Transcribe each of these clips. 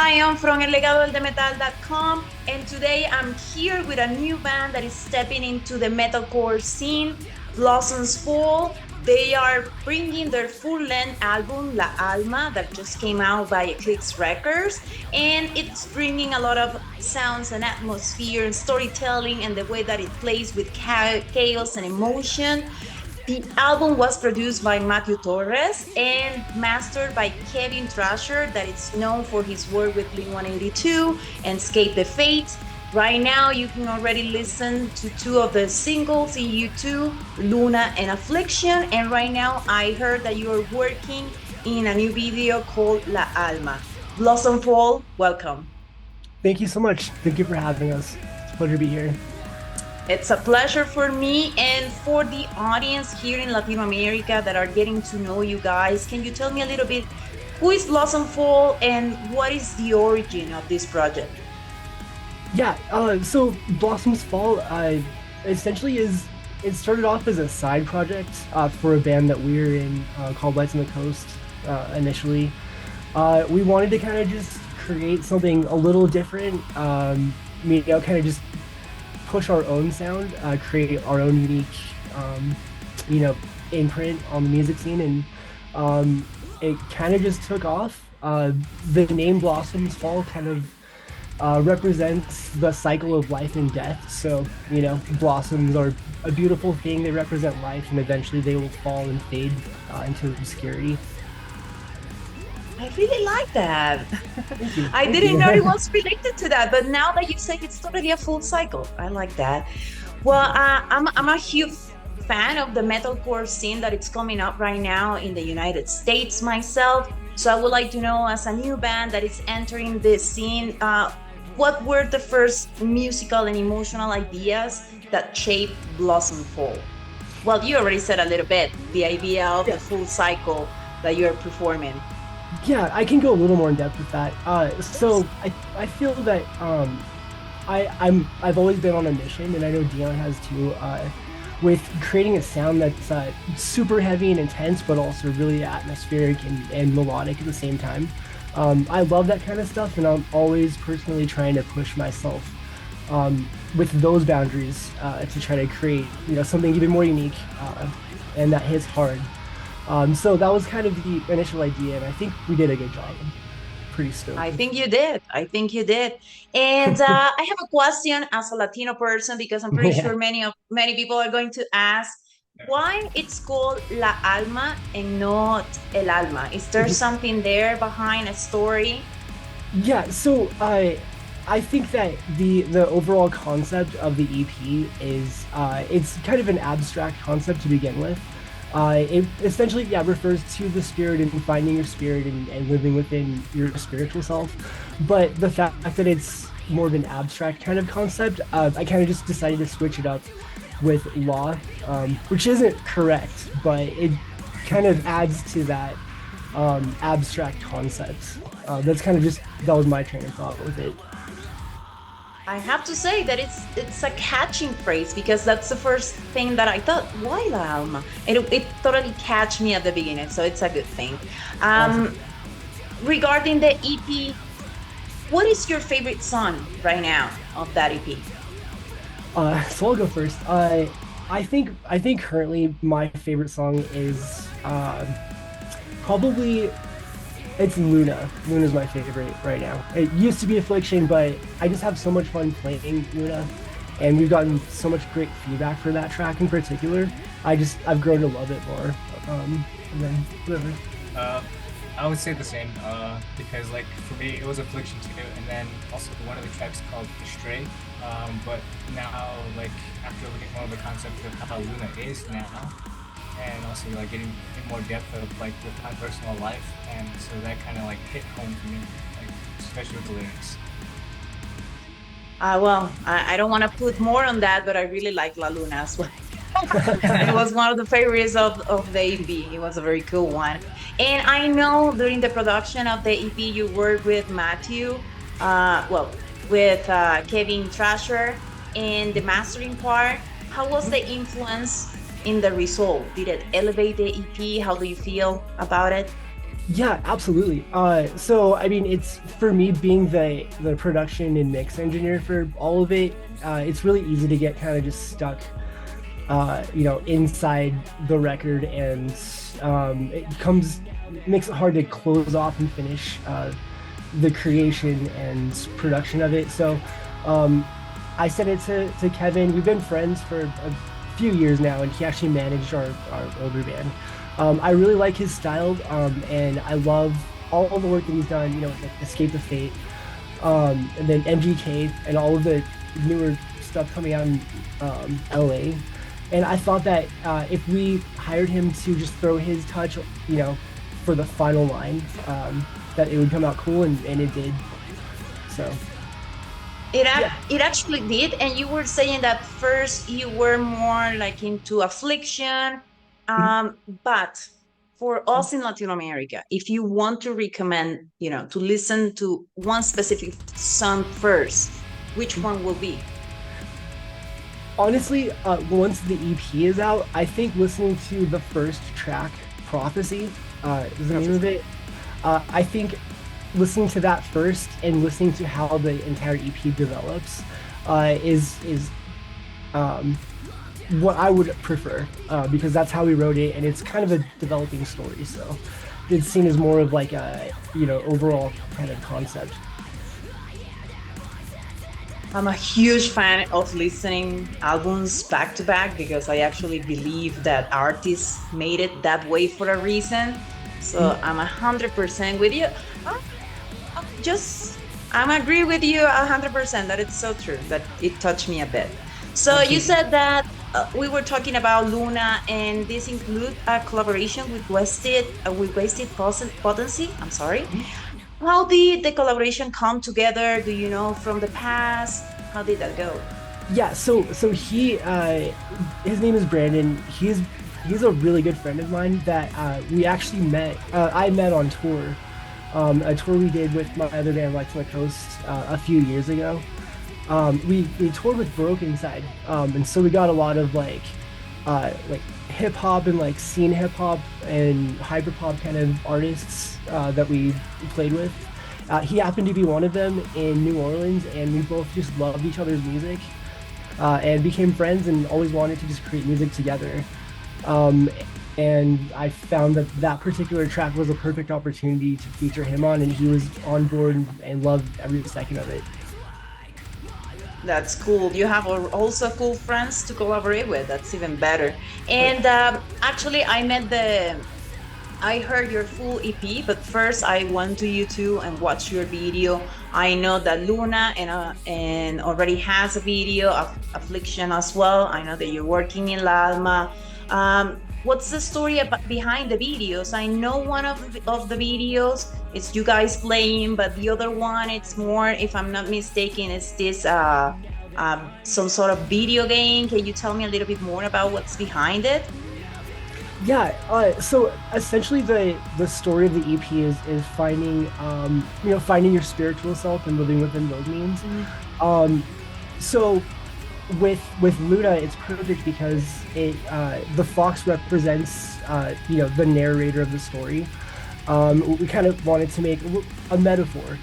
Zion from Legado del Metal.com, and today I'm here with a new band that is stepping into the metalcore scene, Blossoms Fall. They are bringing their full-length album, La Alma, that just came out by Eclipse Records, and it's bringing a lot of sounds and atmosphere and storytelling and the way that it plays with chaos and emotion. The album was produced by Matthew Torres and mastered by Kevin Thrasher, that is known for his work with Blink-182 and Escape the Fate. Right now, you can already listen to two of the singles in YouTube, Luna and Affliction. And right now, I heard that you are working in a new video called La Alma. Blossom Fall, welcome. Thank you so much. Thank you for having us. It's a pleasure to be here. It's a pleasure for me and for the audience here in Latin America that are getting to know you guys. Can you tell me a little bit who is Blossom Fall and what is the origin of this project? Yeah, so Blossoms Fall essentially it started off as a side project for a band that we were in called Lights on the Coast initially. We wanted to kind of just create something a little different, kind of just push our own sound, create our own unique, imprint on the music scene, and it kind of just took off. The name Blossoms Fall kind of represents the cycle of life and death. So, blossoms are a beautiful thing. They represent life, and eventually they will fall and fade into obscurity. I really like that. I Thank didn't you. know it was related to that, but now that you say it's totally a full cycle, I like that. Well, I'm a huge fan of the metalcore scene that it's coming up right now in the United States myself. So I would like to know, as a new band that is entering this scene, what were the first musical and emotional ideas that shaped Blossom Fall? Well, you already said a little bit, the idea of the full cycle that you're performing. Yeah, I can go a little more in depth with that. So I feel that I've always been on a mission, and I know Dion has too, with creating a sound that's super heavy and intense, but also really atmospheric and melodic at the same time. I love that kind of stuff, and I'm always personally trying to push myself with those boundaries to try to create something even more unique and that hits hard. So that was kind of the initial idea, and I think we did a good job. I'm pretty stoked. I think you did. I think you did. And I have a question as a Latino person, because I'm pretty Yeah. sure many people are going to ask why it's called La Alma and not El Alma. Is there something there behind a story? Yeah, so I think that the overall concept of the EP is it's kind of an abstract concept to begin with. It essentially refers to the spirit and finding your spirit and living within your spiritual self. But the fact that it's more of an abstract kind of concept, I kind of just decided to switch it up with law, which isn't correct, but it kind of adds to that abstract concept. That's kind of that was my train of thought with it. I have to say that it's a catching phrase, because that's the first thing that I thought. Why La Alma? It totally catch me at the beginning, so it's a good thing. Awesome. Regarding the EP, what is your favorite song right now of that EP? So I'll go first. I think currently my favorite song is probably it's Luna. Luna's my favorite right now. It used to be Affliction, but I just have so much fun playing Luna, and we've gotten so much great feedback for that track in particular. I've grown to love it more. And then whatever. I would say the same, because like for me it was Affliction too, and then also one of the tracks called Stray. But now, like, after looking more of the concept of how Luna is now, and also like getting in more depth of like with my personal life, and so that kind of like hit home for me, like especially with the lyrics. Well, I don't want to put more on that, but I really like La Luna as well. It was one of the favorites of the EP. It was a very cool one. And I know during the production of the EP, you worked with Matthew, with Kevin Thrasher in the mastering part. How was the influence in the result? Did it elevate the EP? How do you feel about it? Yeah, absolutely. So I mean, it's for me being the production and mix engineer for all of it. It's really easy to get kind of just stuck, inside the record, and it comes makes it hard to close off and finish the creation and production of it. So um, I sent it to Kevin. We've been friends for a few years now, and he actually managed our older band. I really like his style, and I love all the work that he's done. Like Escape the Fate, and then MGK, and all of the newer stuff coming out in LA. And I thought that if we hired him to just throw his touch, for the final line, that it would come out cool, and it did. So yeah. It actually did. And you were saying that first you were more like into affliction. But for us in Latin America, if you want to recommend, to listen to one specific song first, which one will be? Honestly, once the EP is out, I think listening to the first track, Prophecy, is the name of it. I think listening to that first and listening to how the entire EP develops is what I would prefer, because that's how we wrote it, and it's kind of a developing story. So it's seen as more of like a overall kind of concept. I'm a huge fan of listening albums back to back because I actually believe that artists made it that way for a reason. So I'm 100% with you. Uh, just I'm agree with you 100% that it's so true that it touched me a bit. So you Absolutely. said that we were talking about Luna, and this include a collaboration with Wasted Potency. I'm sorry. How did the collaboration come together? Do you know from the past? How did that go? Yeah, so he his name is Brandon. He's a really good friend of mine that we actually met. I met on tour, a tour we did with my other band, Lights on the Coast, a few years ago. We toured with Broken Side, and so we got a lot of like hip hop and like scene hip hop and hyper pop kind of artists that we played with. He happened to be one of them in New Orleans, and we both just loved each other's music, and became friends and always wanted to just create music together. Um, and I found that that particular track was a perfect opportunity to feature him on, and he was on board and loved every second of it. That's cool. You have also cool friends to collaborate with. That's even better. And actually, I heard your full EP, but first I went to YouTube and watched your video. I know that Luna and already has a video of Affliction as well. I know that you're working in Alma. What's the story behind the videos? I know one of the videos is you guys playing, but the other one it's more, if I'm not mistaken, it's this some sort of video game. Can you tell me a little bit more about what's behind it? Yeah, so essentially the story of the EP is finding finding your spiritual self and living within those means. Um, so with Luna, it's perfect because it the fox represents the narrator of the story. We kind of wanted to make a metaphor.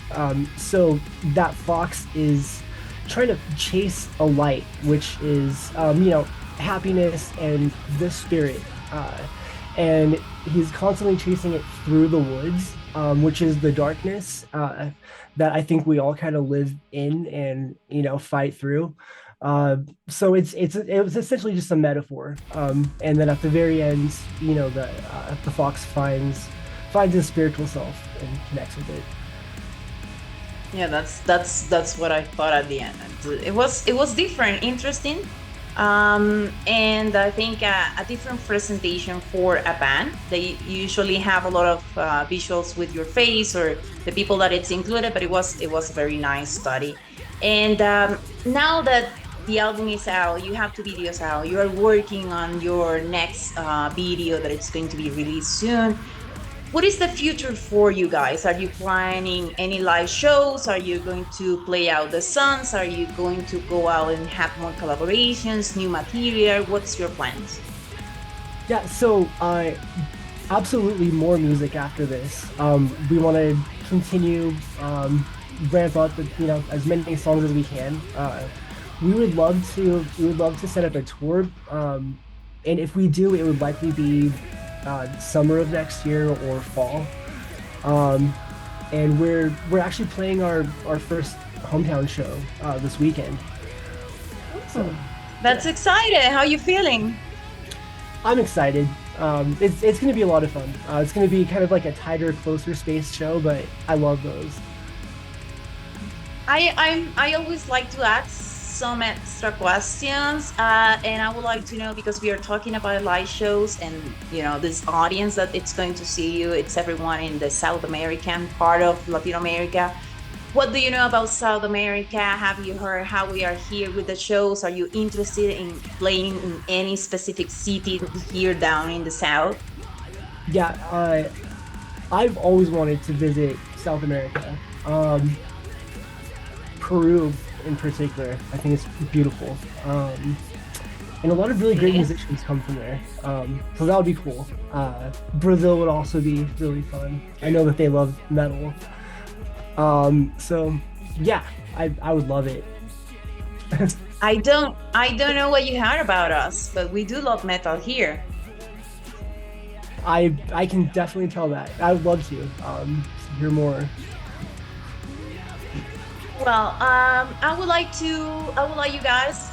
So that fox is trying to chase a light, which is happiness and the spirit, and he's constantly chasing it through the woods, which is the darkness that I think we all kind of live in and fight through. Uh, so it was essentially just a metaphor, and then at the very end, the fox finds his spiritual self and connects with it. Yeah, that's what I thought at the end. It was different, interesting, and I think a different presentation for a band. They usually have a lot of visuals with your face or the people that it's included, but it was a very nice study. And now that the album is out, you have two videos out. You are working on your next video that it's going to be released soon. What is the future for you guys? Are you planning any live shows? Are you going to play out the songs? Are you going to go out and have more collaborations, new material? What's your plans? Yeah, so absolutely more music after this. We want to continue ramp up the, as many songs as we can. We would love to set up a tour, and if we do, it would likely be summer of next year or fall. Um, and we're actually playing our first hometown show this weekend. So That's exciting. How are you feeling? I'm excited. It's going to be a lot of fun. It's going to be kind of like a tighter, closer space show, but I love those. I always like to ask some extra questions, and I would like to know, because we are talking about live shows, and this audience that it's going to see you, it's everyone in the South American part of Latin America. What do you know about South America? Have you heard how we are here with the shows? Are you interested in playing in any specific city here down in the South? Yeah, I've always wanted to visit South America. Peru in particular, I think it's beautiful. And a lot of really great Yeah. musicians come from there. So that would be cool. Brazil would also be really fun. I know that they love metal. So yeah, I would love it. I don't know what you heard about us, but we do love metal here. I can definitely tell that. I would love to hear more. Well, I would like you guys,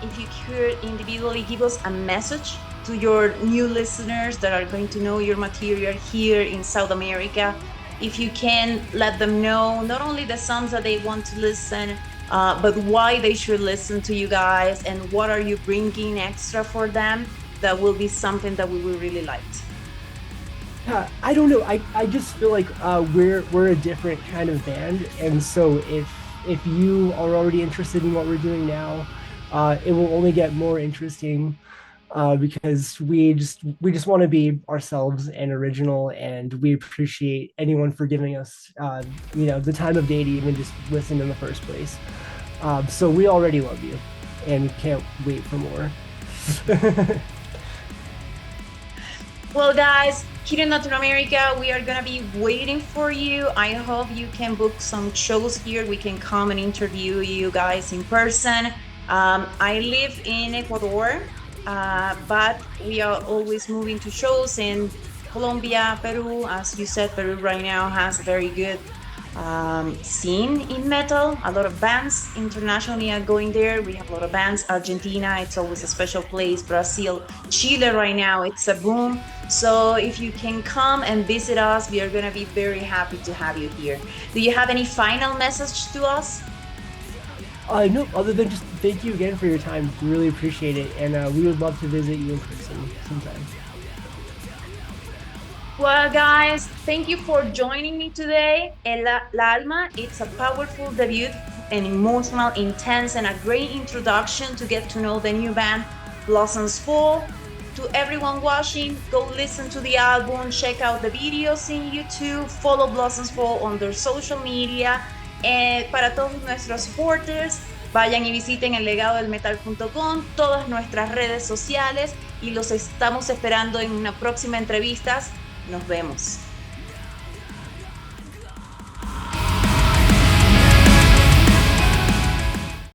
if you could individually give us a message to your new listeners that are going to know your material here in South America. If you can let them know not only the songs that they want to listen, but why they should listen to you guys, and what are you bringing extra for them, that will be something that we will really like. I don't know. I just feel like we're a different kind of band, and so if you are already interested in what we're doing now, it will only get more interesting because we just want to be ourselves and original, and we appreciate anyone for giving us the time of day to even just listen in the first place. So we already love you, and we can't wait for more. Well, guys, here in Latin America, we are gonna be waiting for you. I hope you can book some shows here. We can come and interview you guys in person. I live in Ecuador, but we are always moving to shows in Colombia, Peru. As you said, Peru right now has a very good scene in metal. A lot of bands internationally are going there. We have a lot of bands. Argentina, it's always a special place. Brazil, Chile right now, it's a boom. So if you can come and visit us, we are going to be very happy to have you here. Do you have any final message to us? No, other than just thank you again for your time. We really appreciate it, and we would love to visit you in person sometime. Well, guys, thank you for joining me today. La Alma, it's a powerful debut, an emotional, intense, and a great introduction to get to know the new band, Blossoms Fall. To everyone watching, go listen to the album, check out the videos in YouTube, follow Blossoms Fall on their social media. Para todos nuestros supporters, vayan y visiten el legadodelmetal.com, todas nuestras redes sociales, y los estamos esperando en una próxima entrevista. Nos vemos.